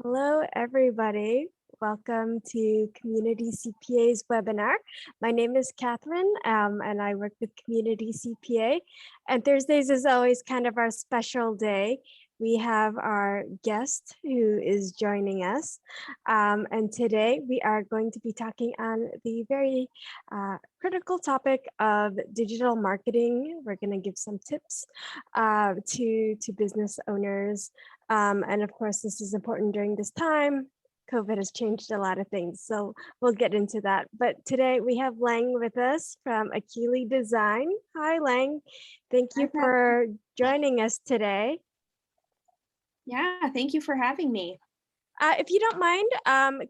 Hello, everybody. Welcome to Community CPA's webinar. My name is Catherine, and I work with Community CPA. And Thursdays is always kind of our special day. We have our guest who is joining us. And today we are going to be talking on the very critical topic of digital marketing. We're going to give some tips to business owners. And of course, this is important during this time. COVID has changed a lot of things, so we'll get into that. But today we have Lang with us from Akili Design. Hi, Lang. Thank you for joining us today. Yeah, thank you for having me. If you don't mind,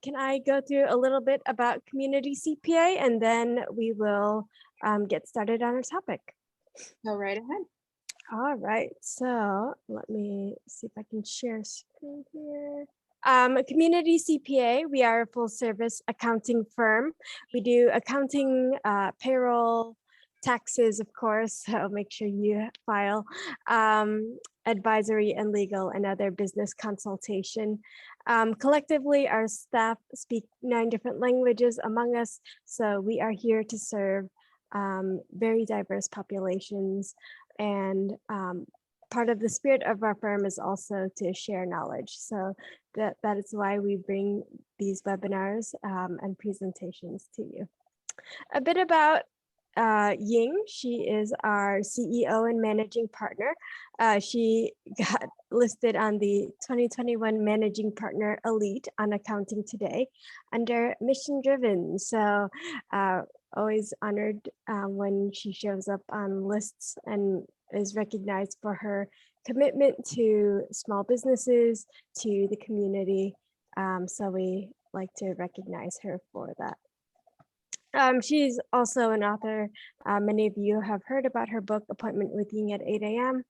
can I go through a little bit about Community CPA and then we will get started on our topic. Go right ahead. All right, so let me see if I can share screen here. Community CPA, we are a full service accounting firm. We do accounting, payroll, taxes, of course, so make sure you file, advisory and legal and other business consultation. Collectively, our staff speak 9 different languages among us, so we are here to serve very diverse populations. And part of the spirit of our firm is also to share knowledge. So that is why we bring these webinars and presentations to you. A bit about Ying. She is our CEO and managing partner. She got listed on the 2021 Managing Partner Elite on Accounting Today under Mission Driven. So always honored when she shows up on lists and is recognized for her commitment to small businesses, to the community. So we like to recognize her for that. She's also an author. Many of you have heard about her book, Appointment with Ying at 8 a.m.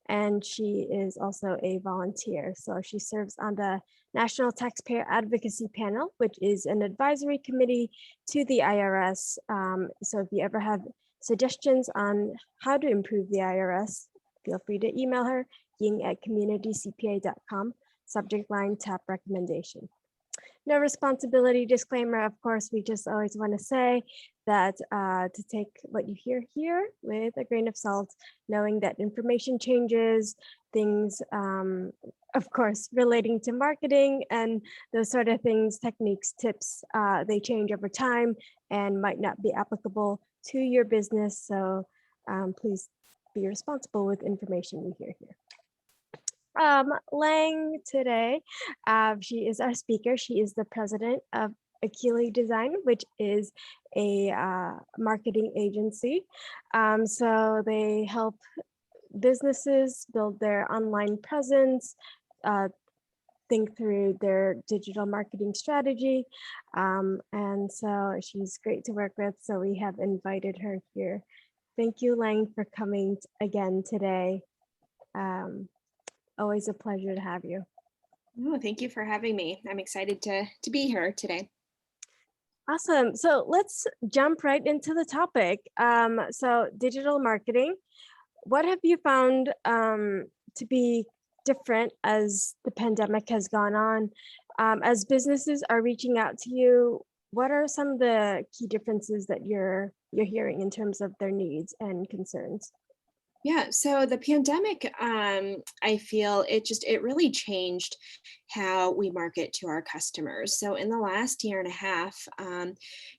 And she is also a volunteer. So she serves on the National Taxpayer Advocacy Panel, which is an advisory committee to the IRS. So if you ever have suggestions on how to improve the IRS, feel free to email her, ying@communitycpa.com, subject line tap recommendation. No responsibility disclaimer, of course, we just always want to say that to take what you hear here with a grain of salt, knowing that information changes, things, of course, relating to marketing and those sort of things, techniques, tips, they change over time and might not be applicable to your business. So please be responsible with information you hear here. Lang today, she is our speaker. She is the president of Akili Design, which is a marketing agency. So they help businesses build their online presence, think through their digital marketing strategy. And so she's great to work with. So we have invited her here. Thank you, Lang, for coming again today. Always a pleasure to have you. Oh, thank you for having me. I'm excited to be here today. Awesome. So let's jump right into the topic. So digital marketing, what have you found to be different as the pandemic has gone on? As businesses are reaching out to you, what are some of the key differences that you're hearing in terms of their needs and concerns? Yeah, so the pandemic, I feel it really changed how we market to our customers. So in the last year and a half,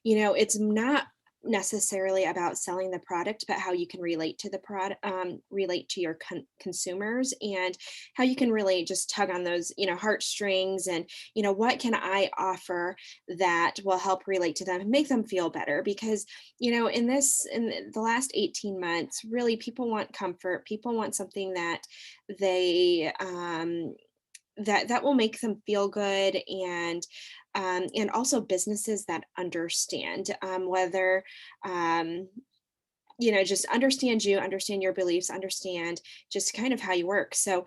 it's not necessarily about selling the product, but how you can relate to the product, relate to your consumers, and how you can really just tug on those, heartstrings, and what can I offer that will help relate to them and make them feel better? Because in the last 18 months, really, people want comfort. People want something that they that will make them feel good, and also businesses that understand, whether just understand you, understand your beliefs, understand just kind of how you work. So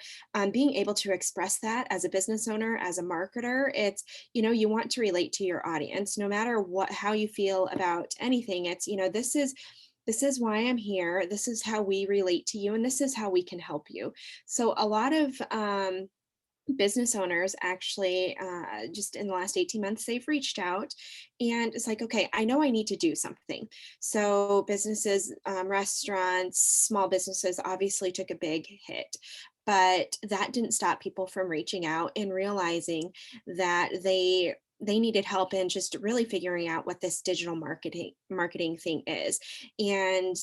being able to express that as a business owner, as a marketer, it's, you want to relate to your audience no matter how you feel about anything. It's, this is why I'm here. This is how we relate to you, and this is how we can help you. So a lot of business owners actually, just in the last 18 months, they've reached out and it's like, okay, I know I need to do something. So businesses, restaurants, small businesses obviously took a big hit, but that didn't stop people from reaching out and realizing that they needed help in just really figuring out what this digital marketing thing is. And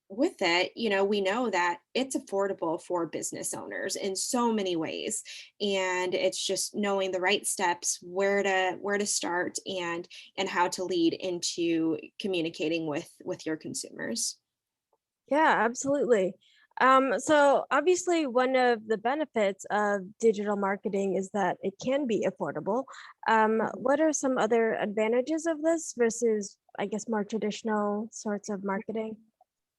with it, we know that it's affordable for business owners in so many ways, and it's just knowing the right steps, where to start, and how to lead into communicating with your consumers. Yeah, absolutely. So obviously one of the benefits of digital marketing is that it can be affordable. What are some other advantages of this versus, I guess, more traditional sorts of marketing?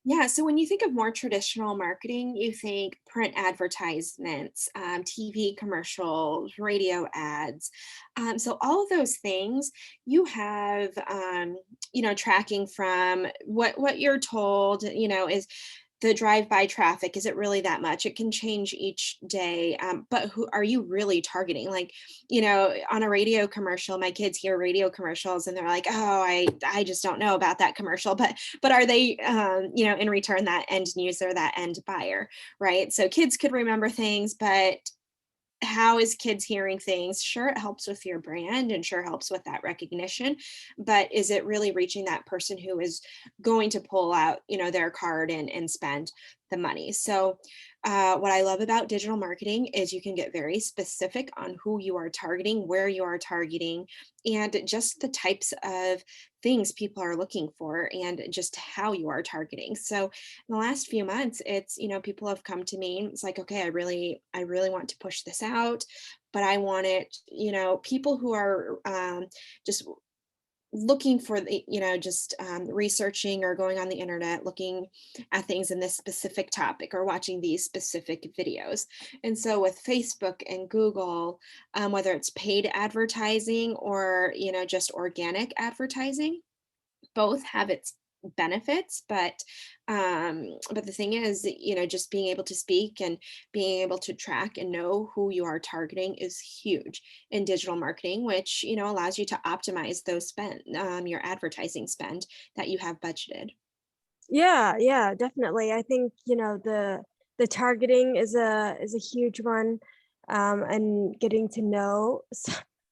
Yeah, so when you think of more traditional marketing, you think print advertisements, TV commercials, radio ads. So all of those things you have, tracking from what you're told, is the drive-by traffic. Is it really that much? It can change each day. But who are you really targeting? Like, on a radio commercial, my kids hear radio commercials and they're like, oh, I just don't know about that commercial. But are they, in return, that end user, that end buyer, right? So kids could remember things, but how is kids hearing things? Sure, it helps with your brand and sure helps with that recognition, but is it really reaching that person who is going to pull out, their card and spend the money? So what I love about digital marketing is you can get very specific on who you are targeting, where you are targeting, and just the types of things people are looking for and just how you are targeting. So in the last few months, it's, people have come to me. It's like, okay, I really want to push this out, but I want it, people who are just looking for the, just researching or going on the internet, looking at things in this specific topic or watching these specific videos. And so with Facebook and Google, whether it's paid advertising or, just organic advertising, both have its benefits, but the thing is, just being able to speak and being able to track and know who you are targeting is huge in digital marketing, which allows you to optimize those spend, your advertising spend that you have budgeted. Yeah, yeah, definitely. I think, the targeting is a huge one, and getting to know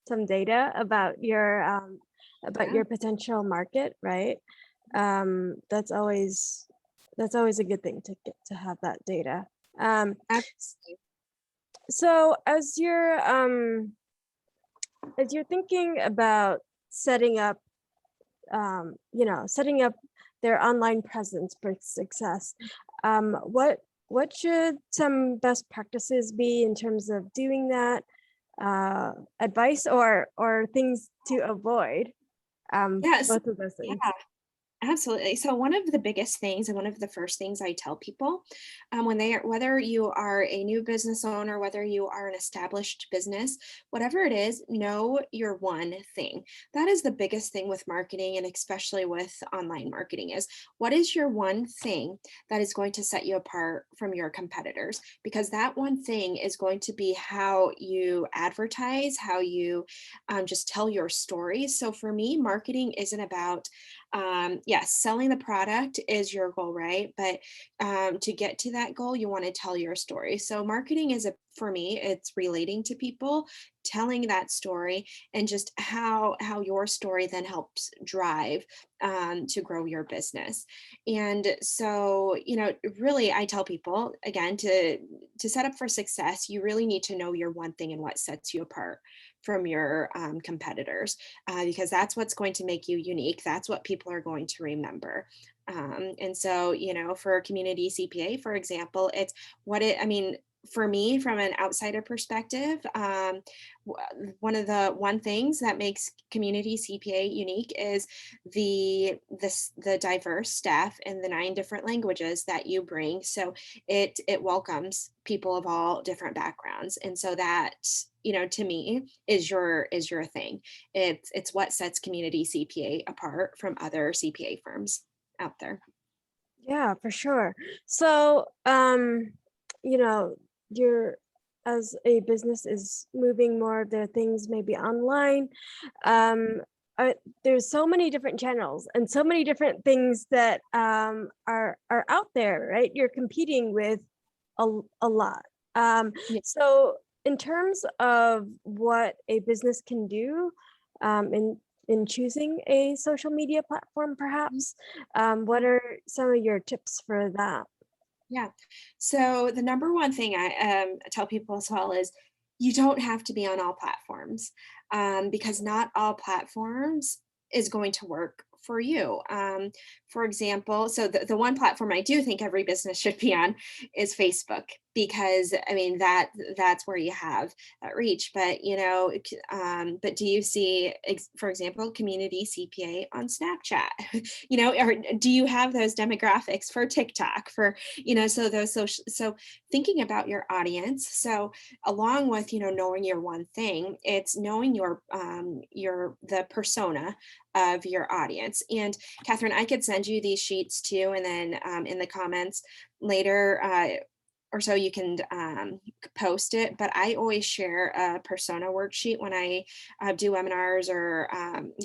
some data about Yeah, your potential market, right? That's always a good thing to get to have that data. Um, absolutely. so as you're thinking about setting up setting up their online presence for success. What should some best practices be in terms of doing that? Advice or things to avoid? Yes. Both of those things. Yeah. Absolutely. So one of the biggest things and one of the first things I tell people, whether you are a new business owner, whether you are an established business, whatever it is, know your one thing. That is the biggest thing with marketing, and especially with online marketing, is what is your one thing that is going to set you apart from your competitors? Because that one thing is going to be how you advertise, how you just tell your story. So for me, marketing isn't about, yes, selling the product is your goal, right? But to get to that goal, you want to tell your story. So marketing for me, it's relating to people, telling that story, and just how your story then helps drive to grow your business. And so, really, I tell people again, to set up for success, you really need to know your one thing and what sets you apart from your competitors, because that's what's going to make you unique. That's what people are going to remember. And so, for Community CPA, for example, it's I mean, for me, from an outsider perspective, one things that makes Community CPA unique is the diverse staff and the 9 different languages that you bring. So it welcomes people of all different backgrounds, and so that, to me, is your thing. It's what sets Community CPA apart from other CPA firms out there. Yeah, for sure. So, you know, you're as a business is moving more of their things maybe online, there's so many different channels and so many different things that are out there, right? You're competing with a lot. Yeah. So in terms of what a business can do, in choosing a social media platform, perhaps, what are some of your tips for that? Yeah. So the number one thing I tell people as well is you don't have to be on all platforms, because not all platforms is going to work for you. For example, so the one platform I do think every business should be on is Facebook, because I mean that's where you have that reach. But but do you see, for example, Community CPA on Snapchat? Or do you have those demographics for TikTok, for so those social, so thinking about your audience. So along with knowing your one thing, it's knowing the persona of your audience. And Catherine, I could send you these sheets too, and then in the comments later, or so you can post it. But I always share a persona worksheet when I do webinars or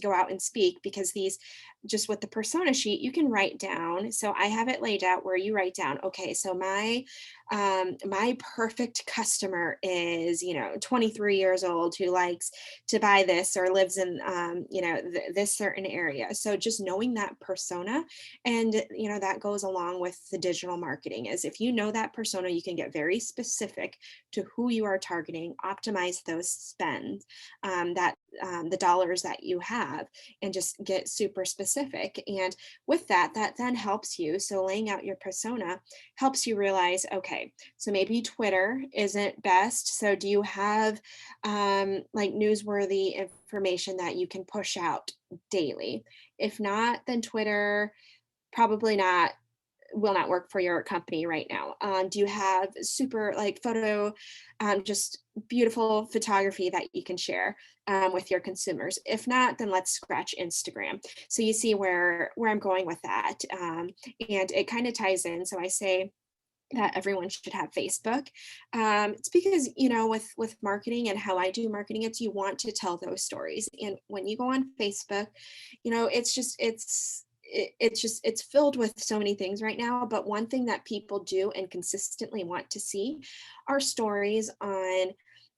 go out and speak, because these, just with the persona sheet, you can write down. So I have it laid out where you write down, okay, so my perfect customer is 23 years old, who likes to buy this or lives in this certain area. So just knowing that persona, and that goes along with the digital marketing, is if you know that persona, you can get very specific to who you are targeting, optimize those spends, the dollars that you have, and just get super specific. And with that then helps you. So laying out your persona helps you realize, okay, so maybe Twitter isn't best. So do you have like newsworthy information that you can push out daily? If not, then Twitter probably not will not work for your company right now. Do you have super like photo, just beautiful photography that you can share with your consumers? If not, then let's scratch Instagram. So you see where I'm going with that, and it kind of ties in. So I say that everyone should have Facebook. It's because with marketing and how I do marketing, it's you want to tell those stories, and when you go on Facebook, it's filled with so many things right now. But one thing that people do and consistently want to see are stories on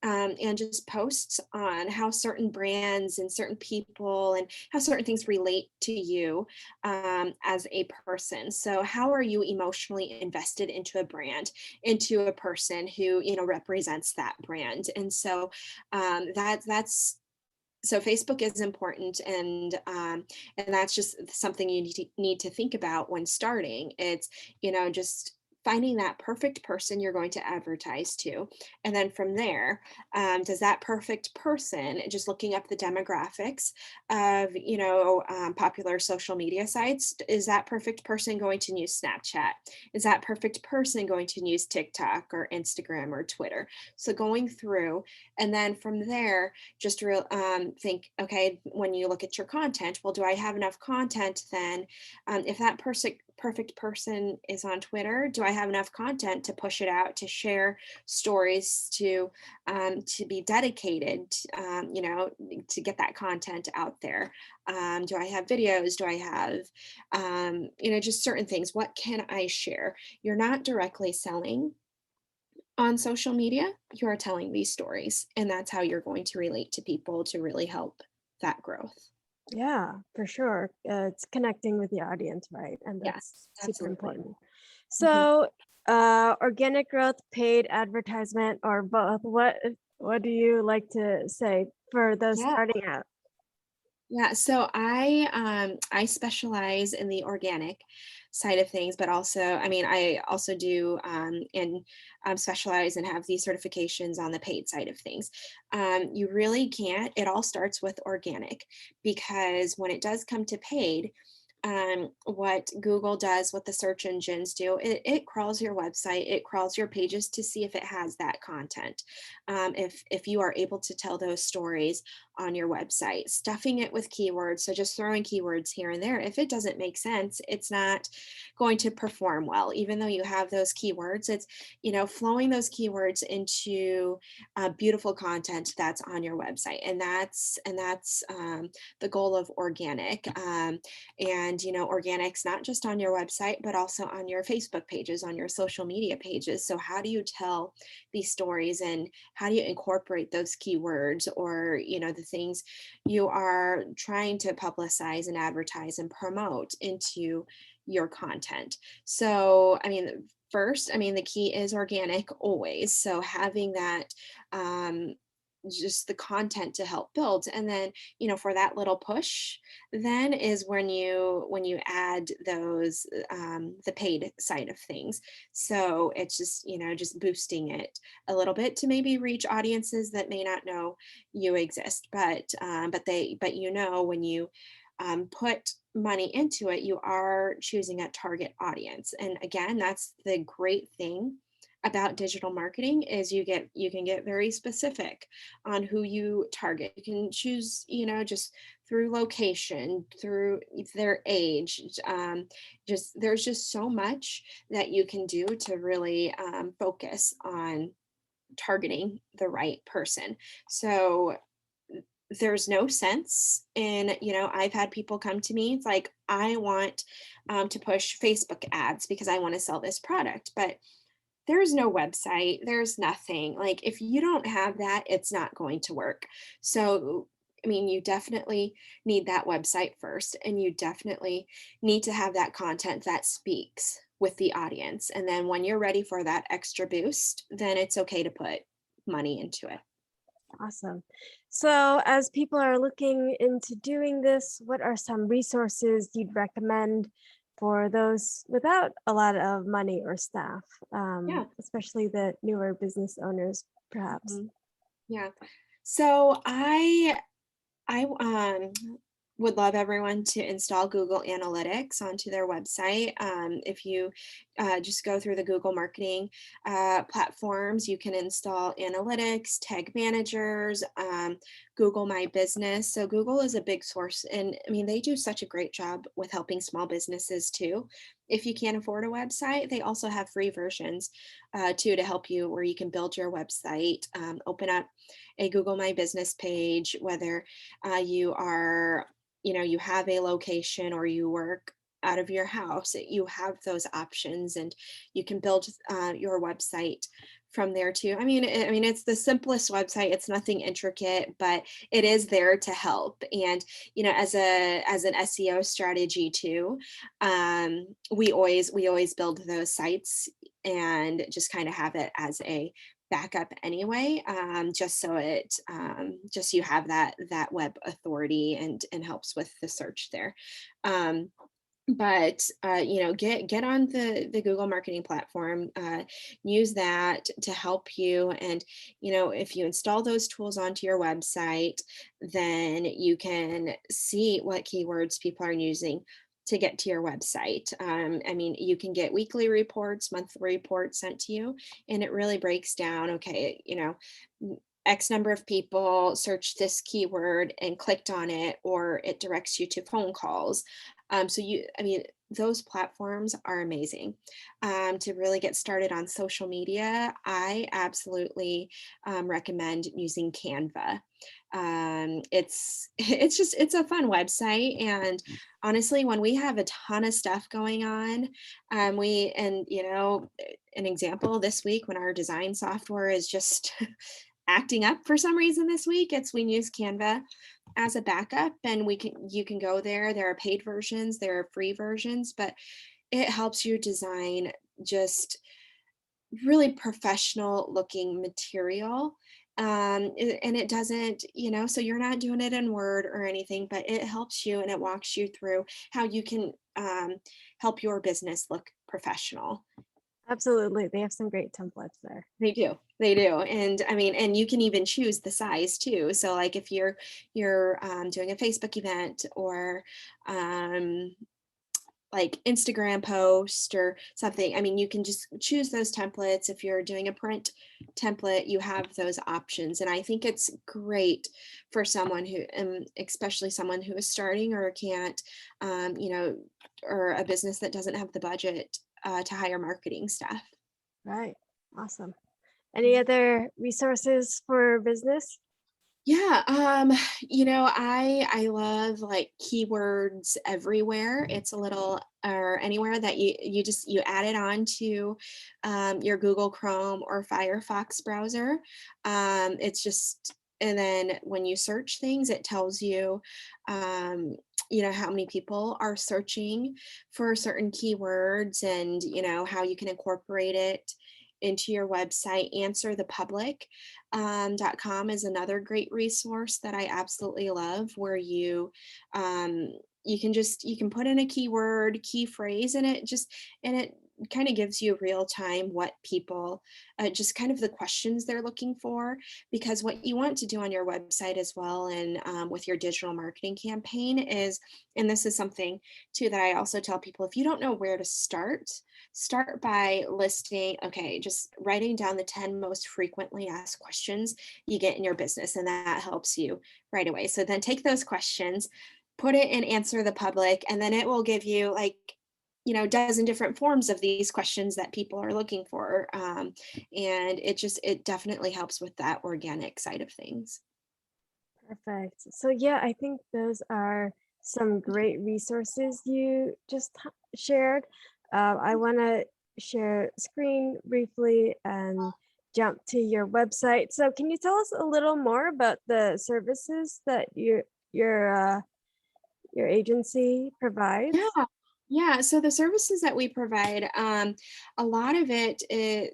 and just posts on how certain brands and certain people and how certain things relate to you as a person. So how are you emotionally invested into a brand, into a person who represents that brand? And so that's so Facebook is important, and that's just something you need to think about when starting. It's just finding that perfect person you're going to advertise to, and then from there, does that perfect person, just looking up the demographics of popular social media sites, is that perfect person going to use Snapchat? Is that perfect person going to use TikTok or Instagram or Twitter? So going through, and then from there, just think, okay, when you look at your content, well, do I have enough content then? If that perfect person is on Twitter, do I have enough content to push it out, to share stories, to be dedicated, to get that content out there? Do I have videos? Do I have, just certain things? What can I share? You're not directly selling on social media, you are telling these stories, and that's how you're going to relate to people to really help that growth. Yeah, for sure. It's connecting with the audience, right? And Yes, that's super absolutely. important. Mhm. So, organic growth, paid advertisement, or both? What do you like to say for those Yeah. starting out? Yeah, so I specialize in the organic side of things, but also, I mean, I also do and specialize and have these certifications on the paid side of things. You really can't. It all starts with organic, because when it does come to paid, what Google does, what the search engines do, it crawls your website, it crawls your pages to see if it has that content. If you are able to tell those stories on your website, stuffing it with keywords, so just throwing keywords here and there, if it doesn't make sense, it's not going to perform well. Even though you have those keywords, it's, flowing those keywords into beautiful content that's on your website, and that's the goal of organic. And organics not just on your website but also on your Facebook pages, on your social media pages. So how do you tell these stories, and how do you incorporate those keywords, or the things you are trying to publicize and advertise and promote into your content? So first, the key is organic always, so having that, just the content to help build. And then for that little push, then is when you add those, the paid side of things. So it's just boosting it a little bit to maybe reach audiences that may not know you exist, but when you put money into it, you are choosing a target audience. And again, that's the great thing about digital marketing, is you can get very specific on who you target. You can choose, just through location, through their age. Just there's just so much that you can do to really focus on targeting the right person. So there's no sense in, I've had people come to me, it's like, I want to push Facebook ads because I want to sell this product, but there's no website, there's nothing. Like, if you don't have that, it's not going to work. So you definitely need that website first, and you definitely need to have that content that speaks with the audience. And then when you're ready for that extra boost, then it's okay to put money into it. Awesome. So as people are looking into doing this, what are some resources you'd recommend for those without a lot of money or staff, Yeah. especially the newer business owners, perhaps? Mhm. Yeah. So I would love everyone to install Google Analytics onto their website. If you just go through the Google marketing platforms, you can install analytics, tag managers, Google My Business. So Google is a big source, and they do such a great job with helping small businesses too. If you can't afford a website, they also have free versions too, to help you, where you can build your website, open up a Google My Business page, whether you are, you have a location or you work out of your house. You have those options, and you can build your website from there too. It's the simplest website. It's nothing intricate, but it is there to help. And as an SEO strategy too, we always build those sites and just kind of have it as a backup anyway, just so just you have that web authority, and helps with the search there. But get on the Google marketing platform, use that to help you. And if you install those tools onto your website, then you can see what keywords people are using to get to your website. You can get weekly reports, monthly reports sent to you, and it really breaks down, okay, X number of people searched this keyword and clicked on it, or it directs you to phone calls. Those platforms are amazing. To really get started on social media, I absolutely recommend using Canva. It's a fun website, and honestly, when we have a ton of stuff going on, an example this week, when our design software is just acting up for some reason this week, we use Canva as a backup, and you can go there. There are paid versions, there are free versions, but it helps you design just really professional looking material. And it doesn't, so you're not doing it in Word or anything, but it helps you, and it walks you through how you can help your business look professional. Absolutely. They have some great templates there. They do. They do. And and you can even choose the size too. So like if you're doing a Facebook event, or like Instagram post or something. I mean, you can just choose those templates. If you're doing a print template, you have those options. And I think it's great for someone who, especially someone who is starting or can't, or a business that doesn't have the budget to hire marketing staff. Right. Awesome. Any other resources for business? Yeah, I love like keywords everywhere. It's a little or anywhere that you add it on to your Google Chrome or Firefox browser. It's just and then when you search things, it tells you how many people are searching for certain keywords and how you can incorporate it into your website. Answer the public .com is another great resource that I absolutely love, where you can put in a keyword, key phrase, and it kind of gives you real time what people just kind of the questions they're looking for. Because what you want to do on your website as well, and with your digital marketing campaign is, and this is something too that I also tell people, if you don't know where to start by listing, okay, just writing down the 10 most frequently asked questions you get in your business, and that helps you right away. So then take those questions, put it in Answer the Public, and then it will give you like a dozen different forms of these questions that people are looking for. And it definitely helps with that organic side of things. Perfect. So yeah, I think those are some great resources you just shared. I want to share screen briefly and jump to your website. So can you tell us a little more about the services that your agency provides? Yeah. Yeah, so the services that we provide, a lot of it is,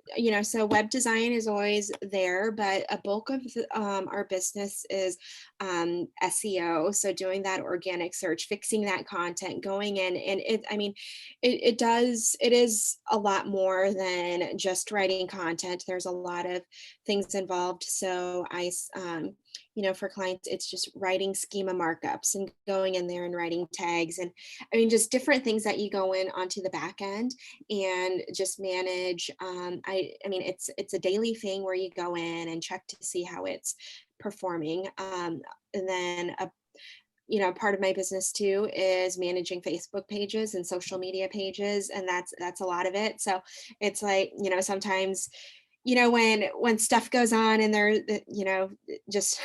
so web design is always there, but a bulk of our business is SEO. So doing that organic search, fixing that content, going in, and it is a lot more than just writing content. There's a lot of things involved. So for clients, it's just writing schema markups and going in there and writing tags, and just different things that you go in onto the back end and just manage. It's a daily thing where you go in and check to see how it's performing. And then part of my business too is managing Facebook pages and social media pages, and that's a lot of it. So it's like, sometimes when stuff goes on and there, just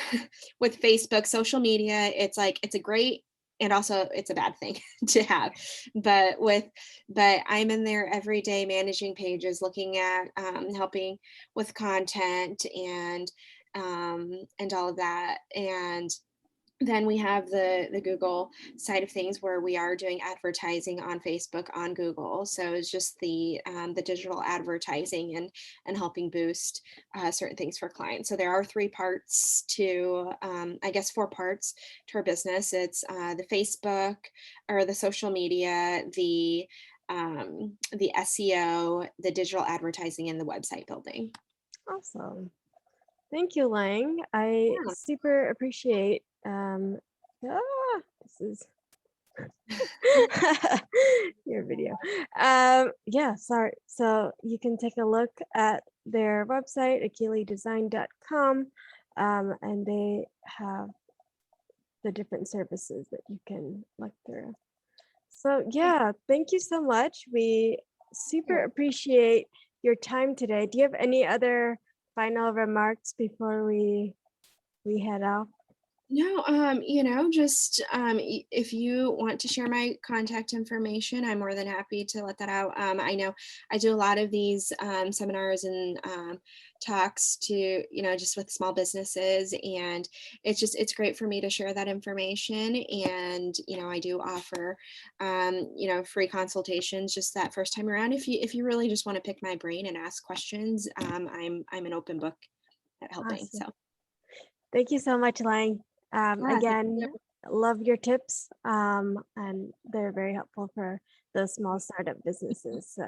with Facebook, social media, it's like, it's a great, and also it's a bad thing to have, but I'm in there every day managing pages, looking at helping with content and all of that. And then we have the Google side of things, where we are doing advertising on Facebook, on Google. So it's just the digital advertising and helping boost certain things for clients. So there are 3 parts to, 4 parts to our business. It's the Facebook, or the social media, the SEO, the digital advertising, and the website building. Awesome. Thank you, Lang. I Yeah. super appreciate this is your video. Yeah, sorry. So you can take a look at their website, akilidesign.com, and they have the different services that you can look through. So yeah, thank you so much. We super appreciate your time today. Do you have any other final remarks before we head out? No, just if you want to share my contact information, I'm more than happy to let that out. I know I do a lot of these seminars and talks to, just with small businesses, and it's great for me to share that information. And, I do offer, free consultations just that first time around. If you really just want to pick my brain and ask questions, I'm an open book at helping. Awesome. So Thank you so much, Lang. yeah, Again, love your tips, and they're very helpful for those small startup businesses. So